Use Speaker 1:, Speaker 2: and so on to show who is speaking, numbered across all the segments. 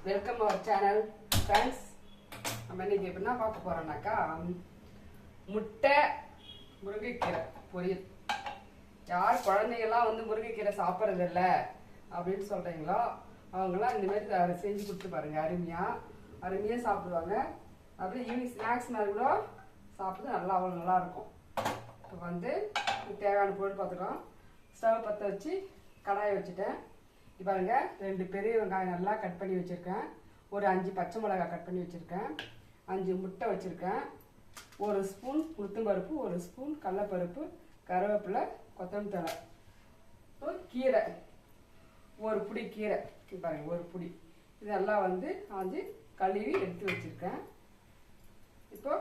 Speaker 1: Welcome our channel friends. நம்ம இன்னைக்கு எப்படின்னா பார்க்க போறோம்னாக்கா முட்டை முருங்கைக்கீரை பொரியல். யார் குழந்தைங்கள்லாம் முருங்கைக்கீரை சாப்பிட்றது இல்லை அப்படின்னு சொல்கிறீங்களோ அவங்களாம் இந்த மாதிரி செஞ்சு கொடுத்து பாருங்கள். அருமையாக சாப்பிடுவாங்க. அப்படியே ஈவினிங் ஸ்நாக்ஸ் மாதிரி கூட சாப்பிட்டு நல்லா இருக்கும். இப்போ தேவையான பொருள் பார்த்துக்கலாம். ஸ்டவ் பற்ற வச்சு கடாயை வச்சுட்டேன். இப்போ பாருங்க, 2 பெரிய வெங்காயம் நல்லா கட் பண்ணி வச்சுருக்கேன். ஒரு 5 பச்சை மிளகாய் கட் பண்ணி வச்சுருக்கேன். 5 முட்டை வச்சுருக்கேன். 1 ஸ்பூன் உளுத்தம்பருப்பு, 1 ஸ்பூன் கடலைப்பருப்பு, கருவேப்பிலை, கொத்தமல்லி தழை, கீரை, 1 புடி கீரை. பாருங்க, 1 புடி. இதெல்லாம் ஆஞ்சு கழுவி எடுத்து வச்சுருக்கேன். இப்போ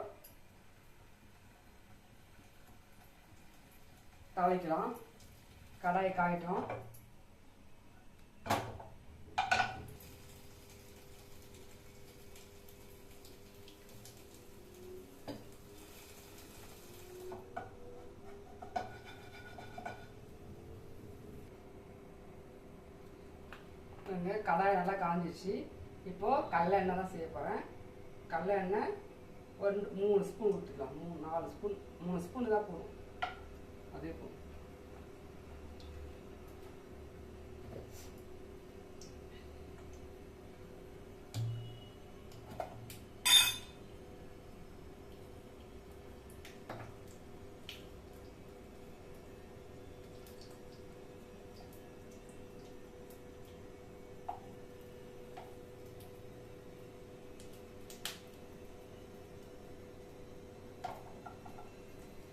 Speaker 1: தாளிக்கலாம். கடாயை காயட்டும். கடாய் நல்லா காஞ்சிச்சு. இப்போ கடலை எண்ணெய் தான் செய்ய போகிறேன். கடலை எண்ணெய் ஒரு 3 ஸ்பூன் ஊற்றிக்கலாம். 4 ஸ்பூன், 3 ஸ்பூன் தான் போதும். அதே போதும்.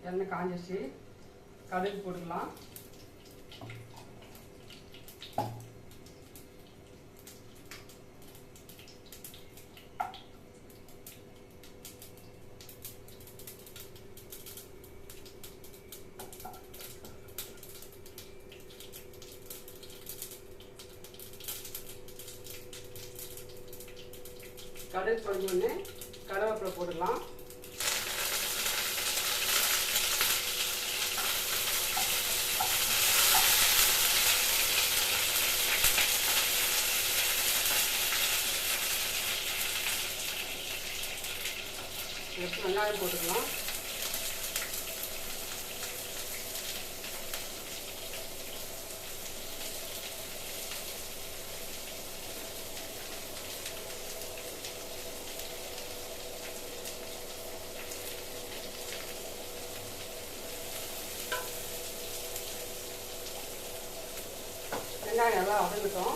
Speaker 1: எண்ணெய் காஞ்சிச்சு. கடுகு போட்டுக்கலாம். கடுகு பொரிஞ்சோடனே கருவேப்பிலை போட்டுக்கலாம். வெங்காயம் போட்டுக்கலாம். வெங்காயம் நல்லா வதங்கட்டும்.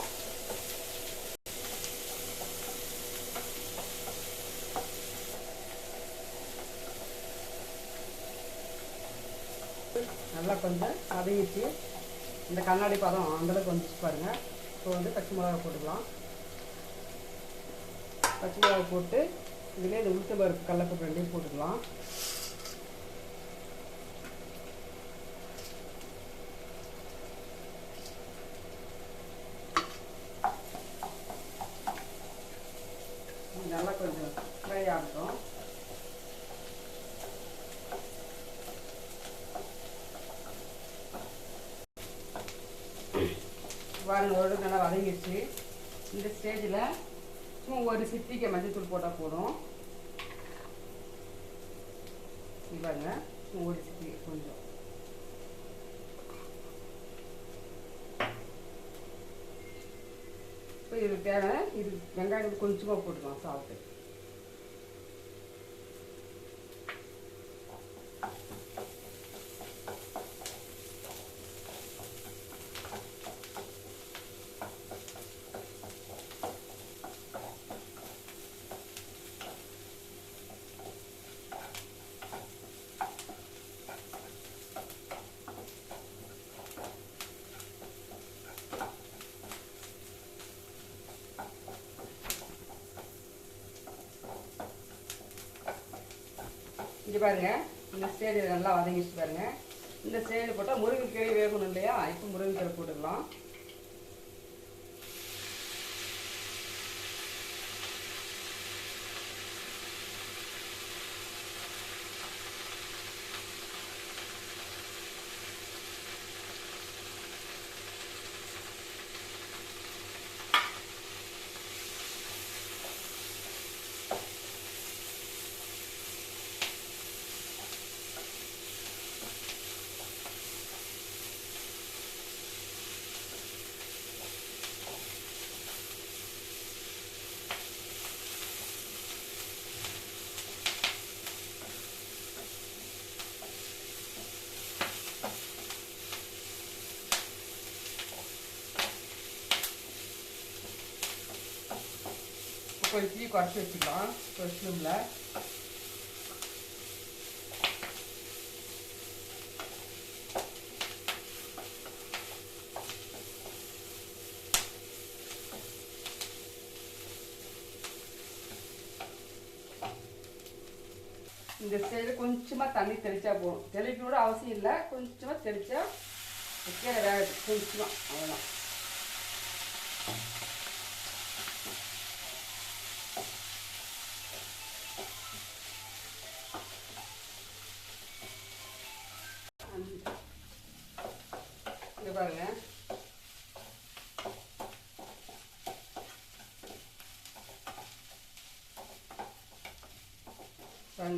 Speaker 1: நல்லா கொஞ்சம் வதங்கிச்சு. இந்த கண்ணாடி பதம் அந்தளவுக்கு வந்துச்சு பாருங்க. இப்போ பச்சை மிளகாய் போட்டுக்கலாம். பச்சை மிளகாய் போட்டு இதிலே இந்த உளுத்தம்பருப்பு கடலைப்பருப்பு 2 போட்டுக்கலாம். நல்லா கொஞ்சம் ஃப்ரை ஆகட்டும். பாருங்க, நல்லா வதங்கிடுச்சு. இந்த ஸ்டேஜில் சும்மா ஒரு சிட்டிக்கை மஞ்சத்தூள் போட்டால் போதும். பாருங்க, சும்மா ஒரு சிட்டிக்கை கொஞ்சம். இப்போ இது தேவை. இது வெங்காயம் கொஞ்சமாக போட்டுக்கலாம் சாப்பிட்டு. இங்கே பாருங்க, இந்த ஸ்டேஜ் நல்லா வதங்கிச்சு பாருங்க. இந்த ஸ்டேஜில் போட்டால் முருங்கைக்கீரை வேகணும் இல்லையா? இப்போ முருங்கைக்கீரை போட்டுக்கலாம். தீ குறைச்சி வச்சுக்கலாம் ஒரு ஸ்லிம்ல. இந்த ஸ்டேஜில் கொஞ்சமாக தண்ணி தெளிச்சா போகும். தெளிக்க கூட அவசியம் இல்லை, கொஞ்சமாக தெளிச்சா கீரை வேக கொஞ்சமாக அவ்வளோதான். இங்கே பாருங்க,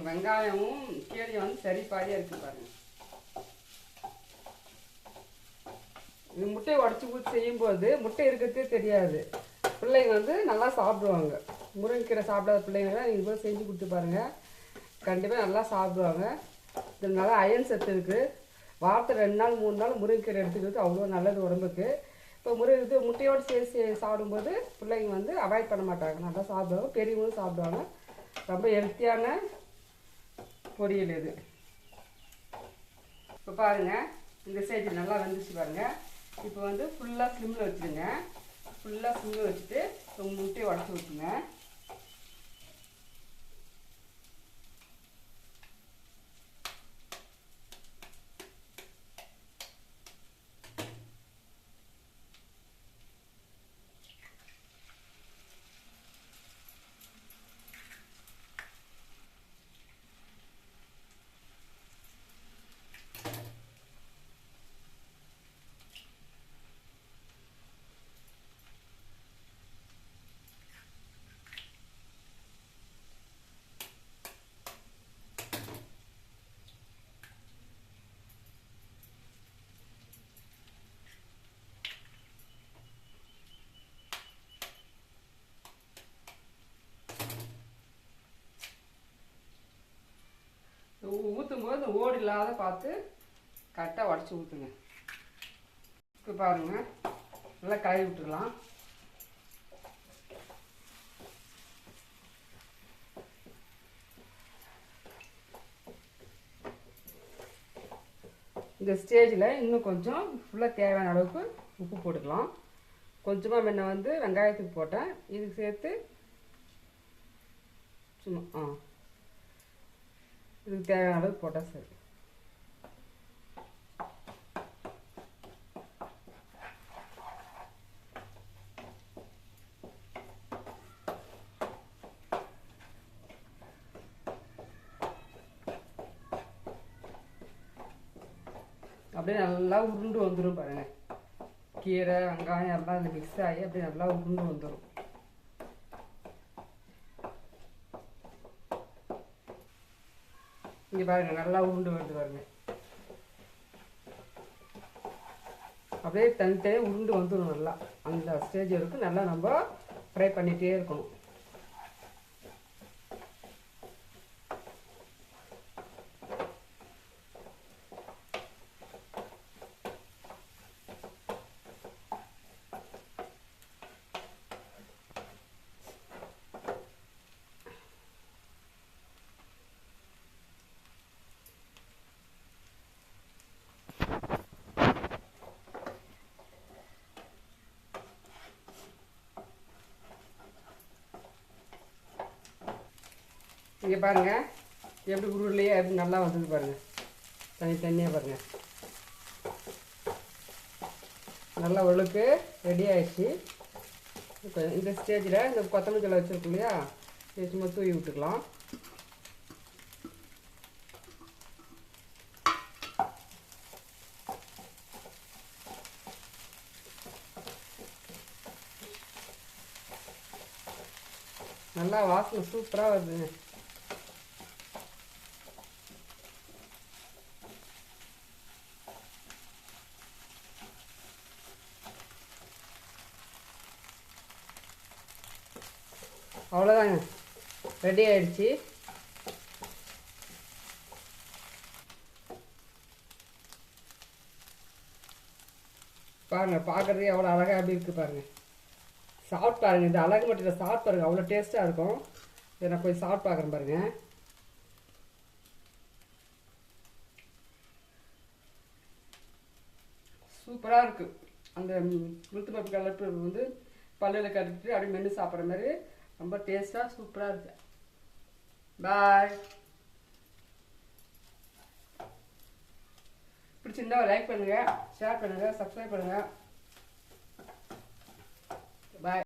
Speaker 1: வெங்காயமும் கீரையும் வந்து சரி பாதியாக இருக்குது பாருங்க. இது முட்டையை உடச்சி ஊற்றி செய்யும்போது முட்டை இருக்கிறதே தெரியாது. பிள்ளைங்க வந்து நல்லா சாப்பிடுவாங்க. முருங்கைக்கீரை சாப்பிடாத பிள்ளைங்களாம் நீங்கள் போய் செஞ்சு கொடுத்து பாருங்கள், கண்டிப்பாக நல்லா சாப்பிடுவாங்க. இது நல்லா அயன் சத்து இருக்குது. வாரத்தில் 2 நாள் 3 நாள் முருங்கைக்கீரை எடுத்துக்கிறது அவ்வளோ நல்லது உடம்புக்கு. இப்போ முட்டையோடு சேர்த்து சாப்பிடும்போது பிள்ளைங்க வந்து அவாய்ட் பண்ண மாட்டாங்க, நல்லா சாப்பிடுவாங்க. பெரியவங்களும் சாப்பிடுவாங்க. ரொம்ப ஹெல்த்தியான பொரியல் இது. இப்போ பாருங்கள், இந்த ஸ்டேஜ் நல்லா வந்துச்சு பாருங்கள். இப்போ வந்து ஃபுல்லாக ஸ்லிம்மில் வச்சுருங்க. ஃபுல்லாக ஸ்லிம்மில் வச்சுட்டு உங்கள் முட்டையை உடச்சி ஊற்றுங்க. ஊற்றும் போது ஓடு இல்லாத பார்த்து கரெக்டாக உடச்சி ஊற்றுங்க. இப்போ பாருங்கள், நல்லா கழுவி விட்டுக்கலாம். இந்த ஸ்டேஜில் இன்னும் கொஞ்சம் ஃபுல்லாக தேவையான அளவுக்கு உப்பு போட்டுக்கலாம். கொஞ்சமாக முன்ன வந்து வெங்காயத்துக்கு போட்டேன், இதுக்கு சேர்த்து சும்மா இதுக்கு தேவையான அளவுக்கு போட்டால் சரி. அப்படியே நல்லா உருண்டு வந்துடும் பாருங்க. கீரை வெங்காயம் எல்லாம் அதில் மிக்ஸ் ஆகி அப்படியே நல்லா உருண்டு வந்துடும். இங்கே பாருங்க, நல்லா உருண்டு வருது பாருங்க. அப்படியே தனித்தனியாக உருண்டு வந்துடும். நல்லா அந்த ஸ்டேஜ் வரைக்கும் நல்லா நம்ம ஃப்ரை பண்ணிகிட்டே இருக்கணும். இங்கே பாருங்கள், எப்படி உருளையே எப்படி நல்லா வந்தது பாருங்கள். தனித்தனியாக பாருங்கள், நல்லா ஒழுக்கு ரெடி ஆகிடுச்சு. இந்த ஸ்டேஜில் இந்த கொத்தமல்லி தழை வச்சுருக்கோம் இல்லையா, இது சும்மா தூவி விட்டுக்கலாம். நல்லா வாசனை சூப்பராக வருதுங்க. அவ்வளோதாங்க, ரெடி ஆயிடுச்சு. பாருங்கள், பார்க்குறதே எவ்வளோ அழகாக எப்படி இருக்குது பாருங்கள். சாப்பிட்டு பாருங்க, இந்த அழகு மட்டியில் சாப்பிட்டு பாருங்க, அவ்வளோ டேஸ்ட்டாக இருக்கும். இதை நான் போய் சாப்பிட்டு பார்க்குறேன் பாருங்க. சூப்பராக இருக்குது. அந்த உளுத்து பருப்பு கலப்பு வந்து பல்லில் கட்டிட்டு அப்படியே மென்று சாப்பிட்ற மாதிரி ரொம்ப டேஸ்ட்டாக சூப்பராக இருக்குது. பாய். பிடிச்சிருந்தா லைக் பண்ணுங்கள், ஷேர் பண்ணுங்கள், சப்ஸ்கிரைப் பண்ணுங்கள். பாய்.